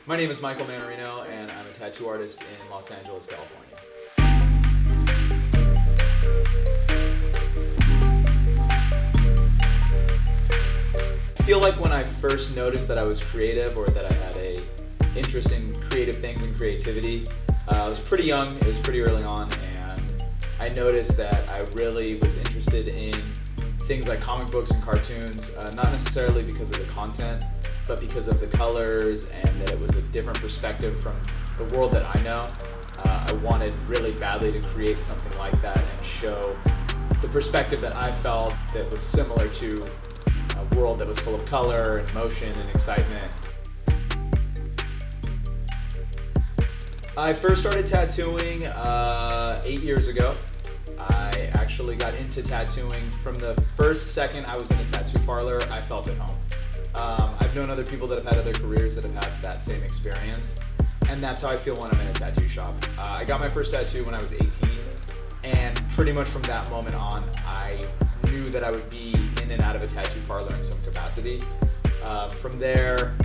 My name is Michael Manarino, and I'm a tattoo artist in Los Angeles, California. I feel like when I first noticed that I was creative, or that I had an interest in creative things and creativity, I was pretty young, it was pretty early on, and I noticed that I really was interested in things like comic books and cartoons, not necessarily because of the content, but because of the colors and that it was a different perspective from the world that I know. I wanted really badly to create something like that and show the perspective that I felt that was similar to a world that was full of color and motion and excitement. I first started tattooing 8 years ago. I actually got into tattooing from the first second I was in a tattoo parlor. I felt at home. I've known other people that have had other careers that have had that same experience, and that's how I feel when I'm in a tattoo shop. I got my first tattoo when I was 18, and pretty much from that moment on, I knew that I would be in and out of a tattoo parlor in some capacity. From there,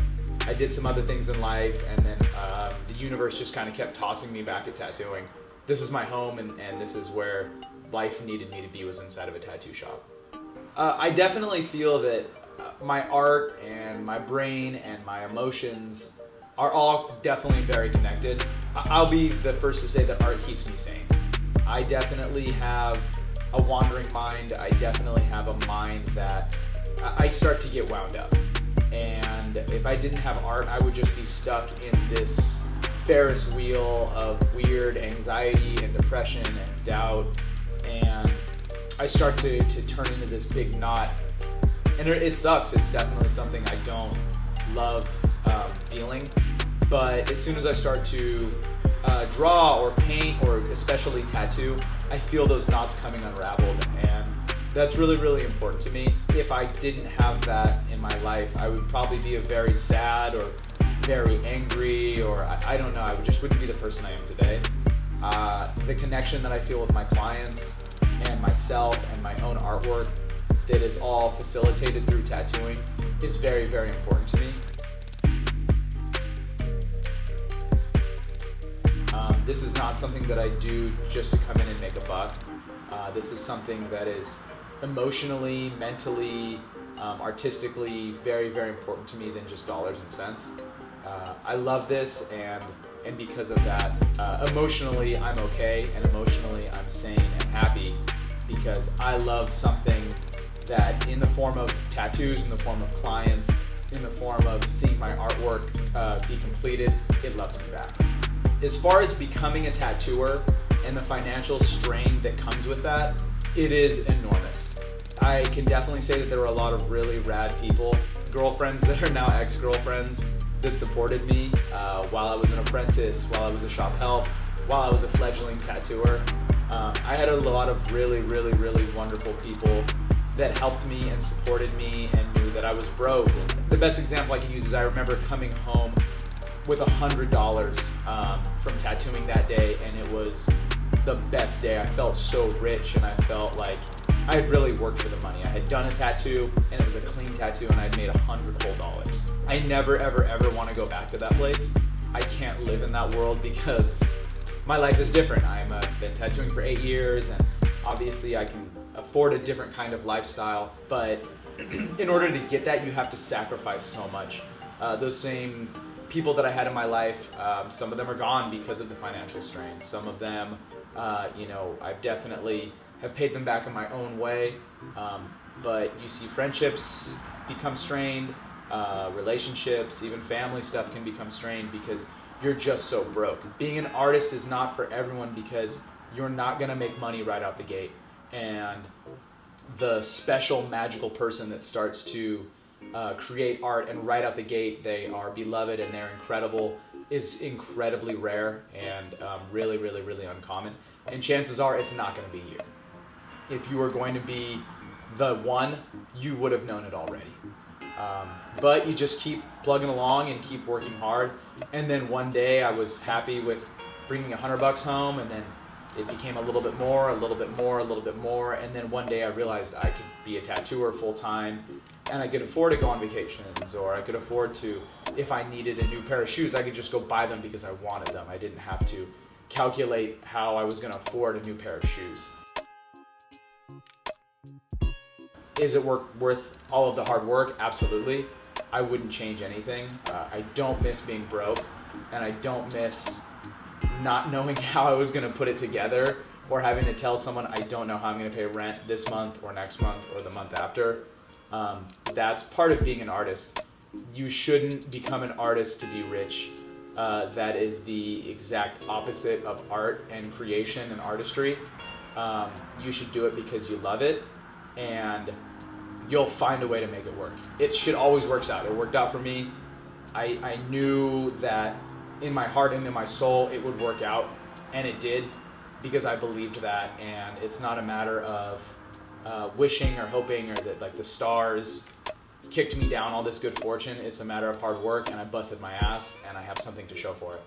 I did some other things in life, and then the universe just kind of kept tossing me back at tattooing. This is my home, and this is where life needed me to be, was inside of a tattoo shop. I definitely feel that my art and my brain and my emotions are all definitely very connected. I'll be the first to say that art keeps me sane. I definitely have a wandering mind. I definitely have a mind that I start to get wound up. And if I didn't have art, I would just be stuck in this Ferris wheel of weird anxiety and depression and doubt. And I start to turn into this big knot. And it sucks. It's definitely something I don't love feeling. But as soon as I start to draw or paint, or especially tattoo, I feel those knots coming unraveled. And that's really, really important to me. If I didn't have that in my life, I would probably be a very sad or very angry, or I don't know, I just wouldn't be the person I am today. The connection that I feel with my clients and myself and my own artwork that is all facilitated through tattooing is very, very important to me. This is not something that I do just to come in and make a buck. This is something that is emotionally, mentally, artistically very, very important to me than just dollars and cents. I love this, and because of that, emotionally I'm okay, and emotionally I'm sane and happy, because I love something that, in the form of tattoos, in the form of clients, in the form of seeing my artwork be completed, it loves me back. As far as becoming a tattooer and the financial strain that comes with that, it is enormous. I can definitely say that there were a lot of really rad people, girlfriends that are now ex-girlfriends, that supported me while I was an apprentice, while I was a shop help, while I was a fledgling tattooer. I had a lot of really, really, really wonderful people that helped me and supported me and knew that I was broke. The best example I can use is I remember coming home with $100 from tattooing that day, and it was the best day. I felt so rich, and I felt like I had really worked for the money. I had done a tattoo, and it was a clean tattoo, and I'd made $100 whole. I never, ever, ever want to go back to that place. I can't live in that world because my life is different. I've been tattooing for 8 years, and obviously I can afford a different kind of lifestyle, but in order to get that, you have to sacrifice so much. Those same people that I had in my life, some of them are gone because of the financial strain. Some of them, I've definitely have paid them back in my own way, but you see friendships become strained, relationships, even family stuff can become strained because you're just so broke. Being an artist is not for everyone because you're not gonna make money right out the gate. And the special, magical person that starts to create art and right out the gate they are beloved and they're incredible is incredibly rare and really, really, really uncommon. And chances are it's not gonna be you. If you were going to be the one, you would have known it already. But you just keep plugging along and keep working hard. And then one day I was happy with bringing $100 home, and then it became a little bit more, a little bit more, a little bit more. And then one day I realized I could be a tattooer full time and I could afford to go on vacations, or I could afford to, if I needed a new pair of shoes, I could just go buy them because I wanted them. I didn't have to calculate how I was going to afford a new pair of shoes. Is it worth all of the hard work? Absolutely. I wouldn't change anything. I don't miss being broke, and I don't miss not knowing how I was going to put it together, or having to tell someone I don't know how I'm going to pay rent this month or next month or the month after. That's part of being an artist. You shouldn't become an artist to be rich. That is the exact opposite of art and creation and artistry. You should do it because you love it, and you'll find a way to make it work. It should always work out. It worked out for me. I knew that in my heart and in my soul it would work out, and it did, because I believed that. And it's not a matter of wishing or hoping, or that like the stars kicked me down all this good fortune. It's a matter of hard work, and I busted my ass, and I have something to show for it.